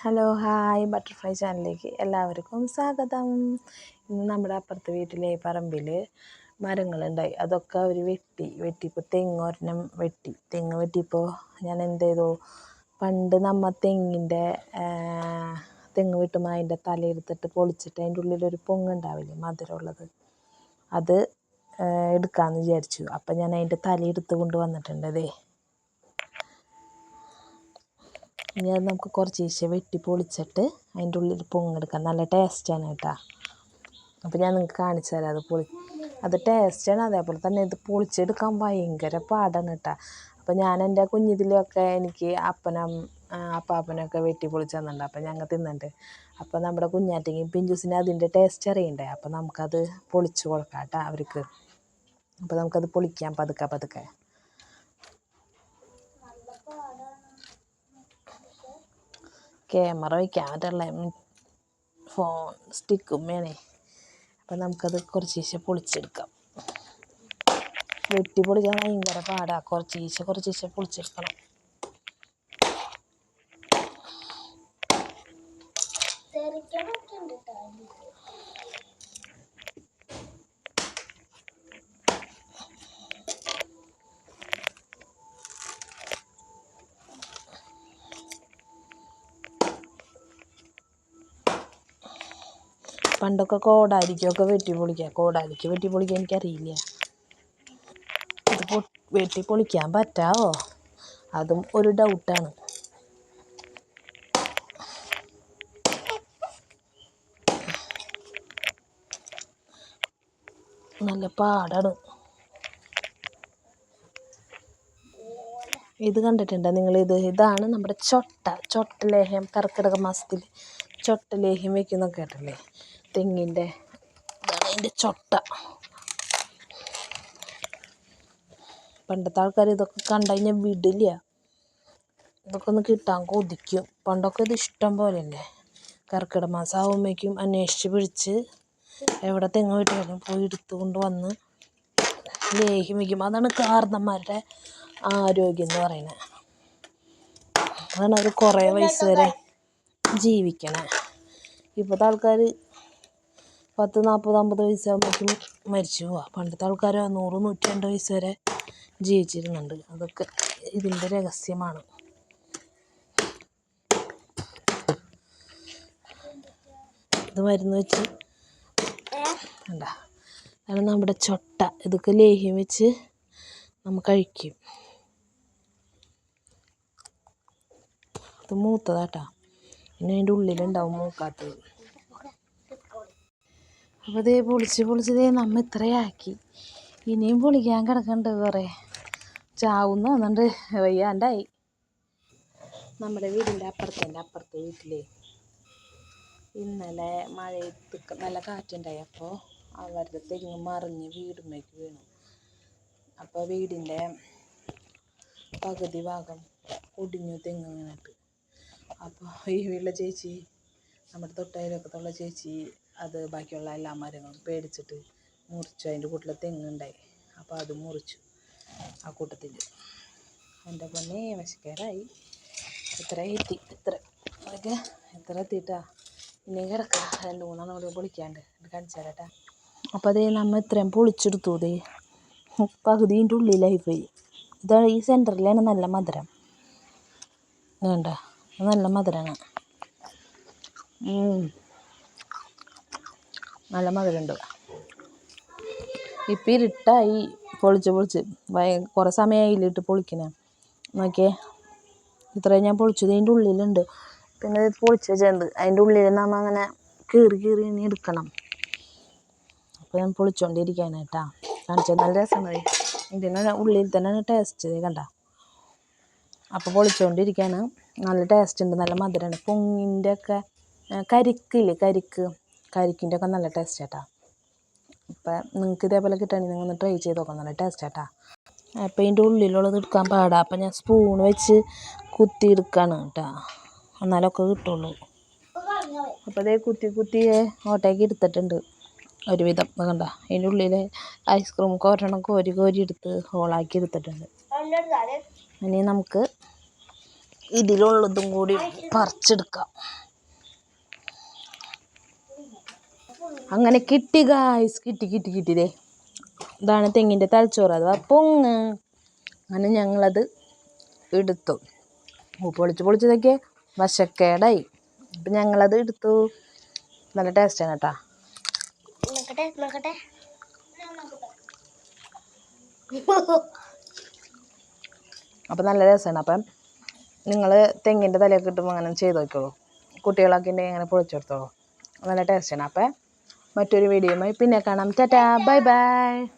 Hello hi butterfly ചാനലിലേക്ക് എല്ലാവർക്കും സ്വാഗതം. ഇന്ന് നമ്മുടെ അപ്പുറത്തെ വീട്ടിലെ പറമ്പിൽ മരങ്ങളുണ്ടായി. അതൊക്കെ അവർ വെട്ടിയപ്പോൾ തെങ്ങ് വെട്ടിയപ്പോൾ ഞാൻ എന്ത് ചെയ്തു, പണ്ട് നമ്മൾ തെങ്ങ് വെട്ടുമ്പോൾ അതിൻ്റെ തലയെടുത്തിട്ട് പൊളിച്ചിട്ട് അതിൻ്റെ ഉള്ളിലൊരു പൊങ്ങുണ്ടാവില്ലേ, മധുരമുള്ളത്, അത് എടുക്കാമെന്ന് വിചാരിച്ചു. അപ്പം ഞാൻ അതിൻ്റെ തലയെടുത്ത് കൊണ്ട് വന്നിട്ടുണ്ട്. ഇനി അത് നമുക്ക് കുറച്ച് വെട്ടി പൊളിച്ചിട്ട് അതിൻ്റെ ഉള്ളിൽ പൊങ്ങെടുക്കാം. നല്ല ടേസ്റ്റാണ് കേട്ടോ. അപ്പോൾ ഞാൻ നിങ്ങൾക്ക് കാണിച്ചു തരാം. അത് ടേസ്റ്റാണ്. അതേപോലെ തന്നെ ഇത് പൊളിച്ചെടുക്കാൻ ഭയങ്കര പാടാണ് കേട്ടോ. അപ്പോൾ ഞാൻ എൻ്റെ കുഞ്ഞിതിലൊക്കെ എനിക്ക് അപ്പാപ്പനൊക്കെ വെട്ടി പൊളിച്ച് തന്നിട്ടുണ്ട്. അപ്പോൾ ഞങ്ങൾ തിന്നുന്നുണ്ട്. അപ്പോൾ നമ്മുടെ കുഞ്ഞാറ്റെങ്കിൽ പിഞ്ചൂസിന് അതിൻ്റെ ടേസ്റ്റ് അറിയണ്ടേ. അപ്പോൾ നമുക്കത് പൊളിച്ച് കൊടുക്കാം കേട്ടോ അവർക്ക്. അപ്പോൾ നമുക്കത് പൊളിക്കാം പതുക്കെ. ക്യാമറ വയ്ക്കാൻ പറ്റുള്ള ഫോൺ സ്റ്റിക്കും വേണേ. അപ്പം നമുക്കത് കുറച്ച് പൊളിച്ചെടുക്കാം. വെട്ടി പൊളിക്കാൻ ഭയങ്കര പാടാണ്. കുറച്ച് പൊളിച്ചെടുക്കണം. പണ്ടൊക്കെ കോടാലിക്കൊക്കെ വെട്ടി പൊളിക്കാൻ എനിക്കറിയില്ല. ഇത് വെട്ടി പൊളിക്കാൻ പറ്റാവോ, അതും ഒരു ഡൗട്ടാണ്. നല്ല പാടാണ്. ഇത് കണ്ടിട്ടുണ്ടോ നിങ്ങൾ? ഇതാണ് നമ്മുടെ ചൊട്ടലേഹ്യം. കർക്കിടക മാസത്തിൽ ചൊട്ടലേഹ്യം വയ്ക്കുന്നൊക്കെ കേട്ടല്ലേ, തെങ്ങിൻ്റെ. ഇതാണ് അതിൻ്റെ ചൊട്ട. പണ്ടത്തെ ആൾക്കാർ ഇതൊക്കെ കണ്ടു കഴിഞ്ഞാൽ വിടില്ല. ഇതൊക്കെ ഒന്ന് കിട്ടാൻ കൊതിക്കും. പണ്ടൊക്കെ ഇത് ഇഷ്ടം പോലെയല്ലേ. കർക്കിടക മാസം ആകുമ്പോഴേക്കും അന്വേഷിച്ച് പിടിച്ച് എവിടെ തെങ്ങ് വെട്ടിയാലും പോയി എടുത്തുകൊണ്ട് വന്ന് ലേഹ്യം വയ്ക്കും. അതാണ് കാരണന്മാരുടെ ആരോഗ്യം എന്ന് പറയുന്നത്. അതാണ് അവർ കുറേ വയസ്സ് വരെ ജീവിക്കണേ. ഇപ്പോഴത്തെ ആൾക്കാർ 10, 40, 50 വയസ്സാകുമ്പോഴേക്കും മരിച്ചു പോവുക. പണ്ടത്തെ ആൾക്കാർ 100, 102 വയസ്സ് വരെ ജീവിച്ചിരുന്നുണ്ട്. അതൊക്കെ ഇതിൻ്റെ രഹസ്യമാണ്. ഇത് മരുന്ന് വെച്ച് എന്താ, അതാണ് നമ്മുടെ ചൊട്ട. ഇതൊക്കെ ലേഹ്യം വെച്ച് നമ്മൾ കഴിക്കും. ഇത് മൂത്തതാട്ടാ. പിന്നെ അതിൻ്റെ ഉള്ളിലുണ്ടാവും മൂക്കാത്തത്. അപ്പോൾ ഇതേ പൊളിച്ച് നമ്മൾ ഇത്രയാക്കി. ഇനിയും പൊളിക്കാൻ കിടക്കുന്നുണ്ട് കുറേ. ചാവുന്ന തോന്നുന്നുണ്ട്, വയ്യാണ്ടായി. നമ്മുടെ വീടിൻ്റെ അപ്പുറത്തെ വീട്ടിലേ ഇന്നലെ മഴയത്ത് നല്ല കാറ്റുണ്ടായി. അപ്പോൾ അവരുടെ തെങ്ങ് മറിഞ്ഞ് വീടുമ്മേക്ക് വീണു. അപ്പോൾ വീടിൻ്റെ പകുതി ഭാഗം ഒടിഞ്ഞു തെങ്ങ് വീണിട്ട്. അപ്പോൾ ഈ വീട്ടിലെ ചേച്ചി, നമ്മുടെ തൊട്ടയലൊക്കത്തുള്ള ചേച്ചി, അത് ബാക്കിയുള്ള എല്ലാ മരങ്ങളും പേടിച്ചിട്ട് മുറിച്ചു. അതിൻ്റെ കൂട്ടിൽ തെങ്ങുണ്ടായി. അപ്പോൾ അത് മുറിച്ചു ആ കൂട്ടത്തിൽ. എൻ്റെ പൊന്നെ വശക്കേറായി. ഇത്ര എത്തിയിട്ടാ. ഇനി കിടക്കാം. 2-3 കൂടി പൊളിക്കാണ്ട് കാണിച്ചു തരാട്ടാ. അപ്പോൾ അതേ നമ്മൾ ഇത്രയും പൊളിച്ചെടുത്തു. പകുതിൻ്റെ ഉള്ളിലായിപ്പോയി. ഇതാണ് ഈ സെൻറ്ററിലാണ് നല്ല മധുരം. വേണ്ട, നല്ല മധുരമാണ്. നല്ല മധുരമുണ്ട്. ഇപ്പം ഇരുട്ടായി. പൊളിച്ച് കുറേ സമയമായില്ലിട്ട് പൊളിക്കണേ. നോക്കിയേ, ഇത്രയും ഞാൻ പൊളിച്ചത്. ഇതിൻ്റെ ഉള്ളിലുണ്ട്. പിന്നെ ഇത് പൊളിച്ച് വെച്ചിട്ടുണ്ട്. അതിൻ്റെ ഉള്ളിൽ നമ്മൾ അങ്ങനെ കീറി ഇനി എടുക്കണം. അപ്പോൾ ഞാൻ പൊളിച്ചുകൊണ്ടിരിക്കാനായിട്ടാ കാണിച്ചത്. നല്ല രസമായി. ഇതിന് ഉള്ളിൽ തന്നെയാണ് ടേസ്റ്റ്. കണ്ട. അപ്പോൾ പൊളിച്ചുകൊണ്ടിരിക്കുകയാണ്. നല്ല ടേസ്റ്റ് ഉണ്ട്. നല്ല മധുരമാണ്. പൊങ്ങിൻ്റെ ഒക്കെ കരിക്കില്ലേ, കരിക്കിൻ്റെ ഒക്കെ നല്ല ടേസ്റ്റ് കേട്ടോ. അപ്പം നിങ്ങൾക്ക് ഇതേപോലെ കിട്ടുകയാണെങ്കിൽ നിങ്ങൾ ഒന്ന് ട്രൈ ചെയ്ത് നോക്കാം. നല്ല ടേസ്റ്റ് കേട്ടോ. അപ്പോൾ ഇതിൻ്റെ ഉള്ളിലുള്ളത് എടുക്കാൻ പാടാം. അപ്പം ഞാൻ സ്പൂൺ വെച്ച് കുത്തി എടുക്കുകയാണ് കേട്ടോ. എന്നാലൊക്കെ കിട്ടുള്ളൂ. അപ്പോൾ അതേ കുത്തി ഓട്ടേക്ക് എടുത്തിട്ടുണ്ട് ഒരുവിധം. കണ്ട, അതിൻ്റെ ഉള്ളിൽ ഐസ്ക്രീം കോരി എടുത്ത് ഹോളാക്കി എടുത്തിട്ടുണ്ട്. ഇനി നമുക്ക് ഇതിലുള്ളതും കൂടി പറിച്ചെടുക്കാം. അങ്ങനെ കിട്ടി ഗായ്സ്, കിട്ടിയതേ. ഇതാണ് തെങ്ങിൻ്റെ തലച്ചോറ്, അത് പൊങ്ങ്. അങ്ങനെ ഞങ്ങളത് എടുത്തു. പൊളിച്ചതൊക്കെ വശക്കേടായി. അപ്പം ഞങ്ങളത് എടുത്തു. നല്ല ടേസ്റ്റാണ് കേട്ടോ. അപ്പം നല്ല രസമാണ്. അപ്പം നിങ്ങൾ തെങ്ങിൻ്റെ തലയൊക്കെ കിട്ടുമ്പോൾ അങ്ങനെ ചെയ്ത് നോക്കിക്കോളൂ. കുട്ടികളൊക്കെ ഉണ്ടെങ്കിൽ അങ്ങനെ പൊളിച്ചെടുത്തോളൂ. നല്ല ടേസ്റ്റാണ്. അപ്പം മറ്റൊരു വീഡിയോയുമായി പിന്നെ കാണാം. Tata, bye bye.